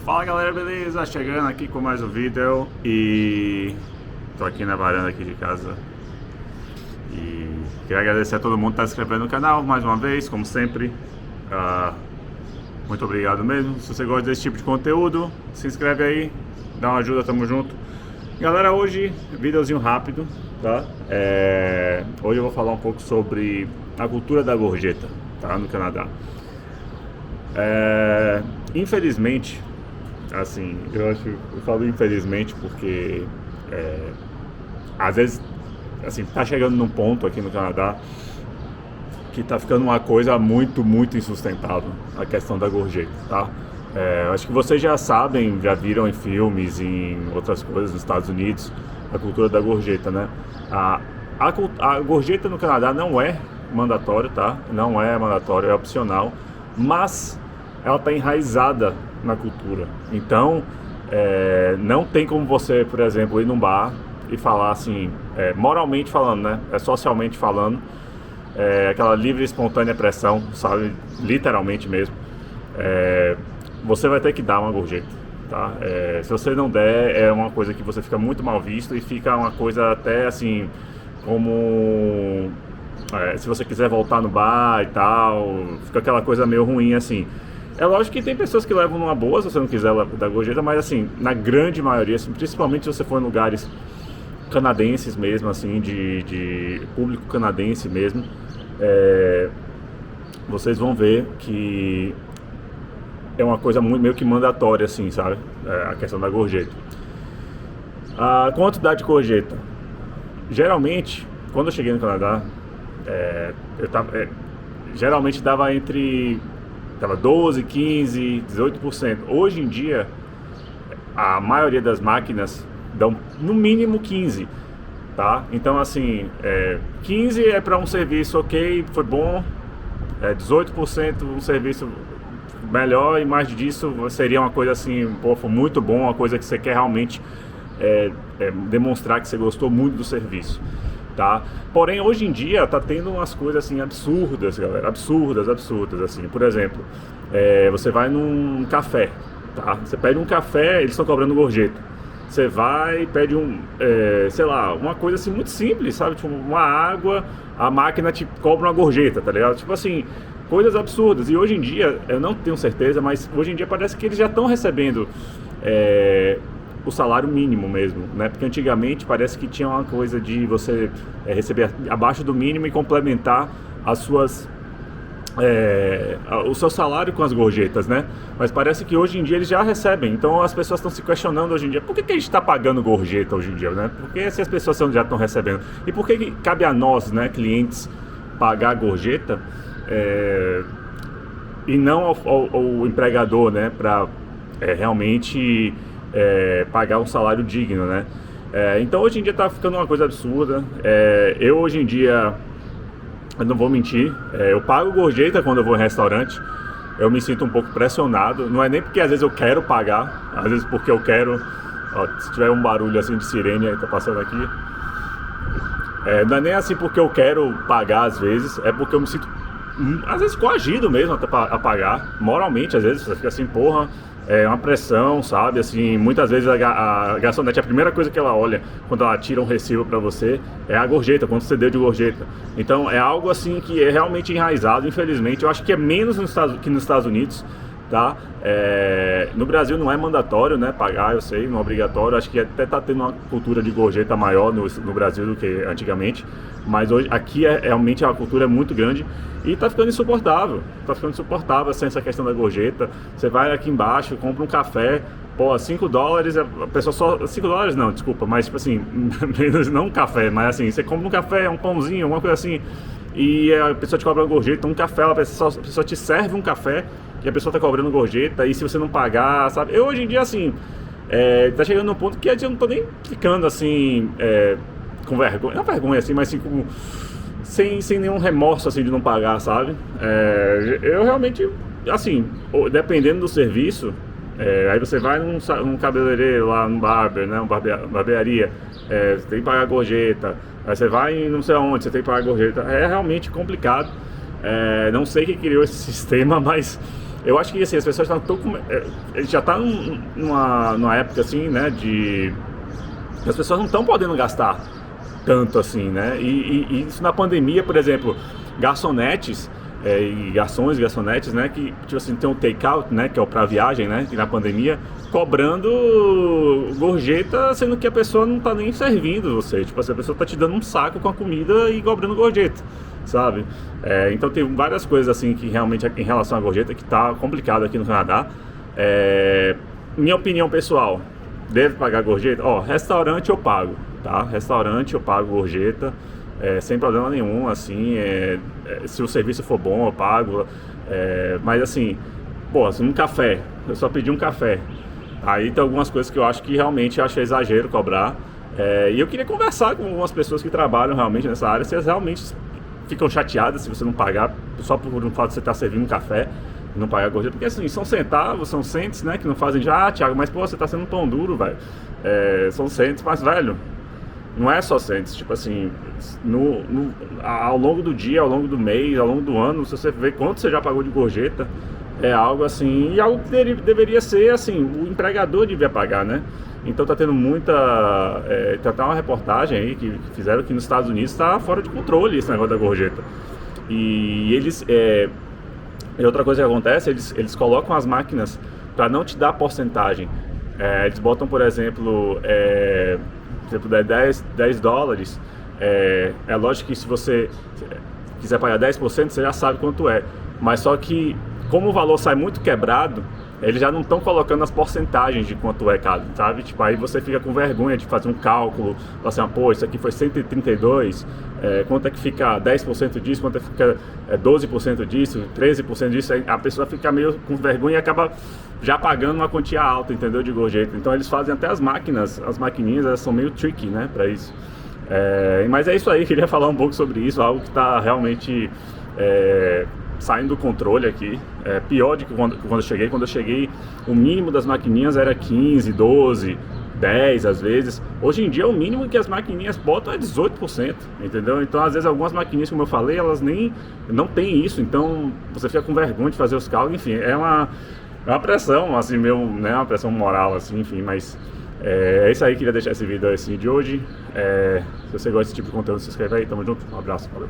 Fala galera, beleza? Chegando aqui com mais um vídeo e tô aqui na varanda aqui de casa e queria agradecer a todo mundo que tá se inscrevendo no canal mais uma vez, como sempre. Muito obrigado mesmo. Se você gosta desse tipo de conteúdo, se inscreve aí, dá uma ajuda, tamo junto. Galera, hoje, videozinho rápido, tá? Hoje eu vou falar um pouco sobre a cultura da gorjeta, tá? No Canadá. Infelizmente, assim, eu falo infelizmente porque às vezes, assim, tá chegando num ponto aqui no Canadá que tá ficando uma coisa muito insustentável, a questão da gorjeta, tá? Acho que vocês já sabem, já viram em filmes, em outras coisas nos Estados Unidos, a cultura da gorjeta, né? A gorjeta no Canadá não é mandatório, tá? Não é mandatório, é opcional, mas ela está enraizada na cultura. Então, não tem como você, por exemplo, ir num bar e falar assim, moralmente falando, né? Socialmente falando, aquela livre e espontânea pressão, sabe? Literalmente mesmo. Você vai ter que dar uma gorjeta, tá? Se você não der, é uma coisa que você fica muito mal visto e fica uma coisa até assim, como se você quiser voltar no bar e tal, fica aquela coisa meio ruim assim. É lógico que tem pessoas que levam numa boa se você não quiser dar gorjeta, mas assim, na grande maioria, assim, principalmente se você for em lugares canadenses mesmo, assim, de público canadense mesmo, vocês vão ver que é uma coisa muito, meio que mandatória, assim, sabe? A questão da gorjeta. A quantidade de gorjeta. Geralmente, quando eu cheguei no Canadá, geralmente dava entre 12, 15, 18%. Hoje em dia, a maioria das máquinas dão no mínimo 15%, tá? Então, assim, 15% é para um serviço ok, foi bom, 18% um serviço melhor e mais disso seria uma coisa assim, pô, foi muito bom, uma coisa que você quer realmente demonstrar que você gostou muito do serviço. Tá? Porém, hoje em dia tá tendo umas coisas assim absurdas, galera, absurdas, assim. Por exemplo, você vai num café, tá? Você pede um café, eles estão cobrando gorjeta. Você vai e pede sei lá, uma coisa assim muito simples, sabe? Tipo, uma água, a máquina te cobra uma gorjeta, tá ligado? Tipo assim, coisas absurdas. E hoje em dia, eu não tenho certeza, mas hoje em dia parece que eles já estão recebendo o salário mínimo mesmo, né? Porque antigamente parece que tinha uma coisa de você receber abaixo do mínimo e complementar as suas o seu salário com as gorjetas, né? Mas parece que hoje em dia eles já recebem. Então as pessoas estão se questionando hoje em dia: por que a gente está pagando gorjeta hoje em dia, né? Por que se as pessoas já estão recebendo? E por que cabe a nós, né, clientes, pagar a gorjeta e não ao empregador, né, para realmente pagar um salário digno, né? Então hoje em dia tá ficando uma coisa absurda. Eu hoje em dia, eu não vou mentir, eu pago gorjeta quando eu vou em restaurante. Eu me sinto um pouco pressionado. Não é nem porque às vezes eu quero pagar, às vezes porque eu quero. Ó, se tiver um barulho assim de sirene aí, tá passando aqui. Não é nem assim porque eu quero pagar às vezes, é porque eu me sinto às vezes coagido mesmo até a pagar. Moralmente, às vezes você fica assim, porra, é uma pressão, sabe? Assim, muitas vezes a garçonete, a primeira coisa que ela olha quando ela tira um recibo para você é a gorjeta, quanto você deu de gorjeta. Então é algo assim que é realmente enraizado, infelizmente. Eu acho que é menos que nos Estados Unidos, tá? No Brasil não é mandatório, né, pagar, eu sei, não é obrigatório. Acho que até tá tendo uma cultura de gorjeta maior no Brasil do que antigamente, mas hoje aqui realmente a cultura é muito grande e tá ficando insuportável assim, essa questão da gorjeta. Você vai aqui embaixo, compra um café, pô, $5, a pessoa só, $5 não, desculpa, mas tipo assim, menos, não um café, mas assim, você compra um café, um pãozinho, alguma coisa assim, e a pessoa te cobra uma gorjeta, um café, a pessoa te serve um café e a pessoa tá cobrando gorjeta, e se você não pagar, sabe? Eu hoje em dia, assim, tá chegando num ponto que eu não tô nem ficando, assim, com vergonha, não vergonha, assim, mas assim, sem nenhum remorso, assim, de não pagar, sabe? Eu realmente, assim, dependendo do serviço, aí você vai num cabeleireiro lá, num barber, né, barbearia, você tem que pagar gorjeta, aí você vai em não sei aonde, você tem que pagar gorjeta, é realmente complicado. Não sei quem criou esse sistema, mas eu acho que assim, as pessoas já tá numa época assim, né, que as pessoas não estão podendo gastar tanto assim, né? E isso na pandemia, por exemplo, garçonetes e garçons e garçonetes, né? Que tipo assim, tem um take-out, né? Que é o pra viagem, né? Que na pandemia, cobrando gorjeta, sendo que a pessoa não tá nem servindo você. Tipo assim, a pessoa tá te dando um saco com a comida e cobrando gorjeta, sabe? Então tem várias coisas assim que realmente em relação à gorjeta que tá complicado aqui no Canadá. Minha opinião pessoal, deve pagar gorjeta? Ó, restaurante eu pago, tá? Restaurante eu pago gorjeta, sem problema nenhum, assim, se o serviço for bom eu pago, mas assim, pô, assim, um café, eu só pedi um café, aí tem algumas coisas que eu acho que realmente eu acho exagero cobrar, e eu queria conversar com algumas pessoas que trabalham realmente nessa área, se elas realmente ficam chateadas se você não pagar, só por um fato de você estar servindo um café, não pagar gorjeta, porque assim, são centavos, são cents, né, que não fazem Thiago, mas pô, você tá sendo um pão duro, velho, são cents, mas velho, não é só cents, tipo assim, ao longo do dia, ao longo do mês, ao longo do ano, se você vê quanto você já pagou de gorjeta, é algo assim, e algo que deveria ser, assim, o empregador devia pagar, né, então tá tendo muita, tem até uma reportagem aí que fizeram que nos Estados Unidos tá fora de controle esse negócio da gorjeta, e eles, e outra coisa que acontece, eles colocam as máquinas para não te dar porcentagem. Eles botam, por exemplo, $10. É lógico que se você quiser pagar 10%, você já sabe quanto é. Mas só que, como o valor sai muito quebrado, eles já não estão colocando as porcentagens de quanto é cada, sabe? Tipo, aí você fica com vergonha de fazer um cálculo, falar assim, pô, isso aqui foi 132, quanto é que fica 10% disso, quanto é que fica 12% disso, 13% disso, aí a pessoa fica meio com vergonha e acaba já pagando uma quantia alta, entendeu, de gorjeta. Então eles fazem até as maquininhas, elas são meio tricky, né, pra isso. Mas é isso aí, queria falar um pouco sobre isso, algo que tá realmente saindo do controle aqui, pior do que quando eu cheguei. Quando eu cheguei, o mínimo das maquininhas era 15, 12, 10 às vezes. Hoje em dia, o mínimo que as maquininhas botam é 18%, entendeu? Então, às vezes, algumas maquininhas, como eu falei, elas não tem isso, então você fica com vergonha de fazer os cálculos, enfim, é uma pressão, assim, né, uma pressão moral, assim, enfim, mas é isso aí, queria deixar esse vídeo assim de hoje. Se você gosta desse tipo de conteúdo, se inscreve aí, tamo junto, um abraço, valeu.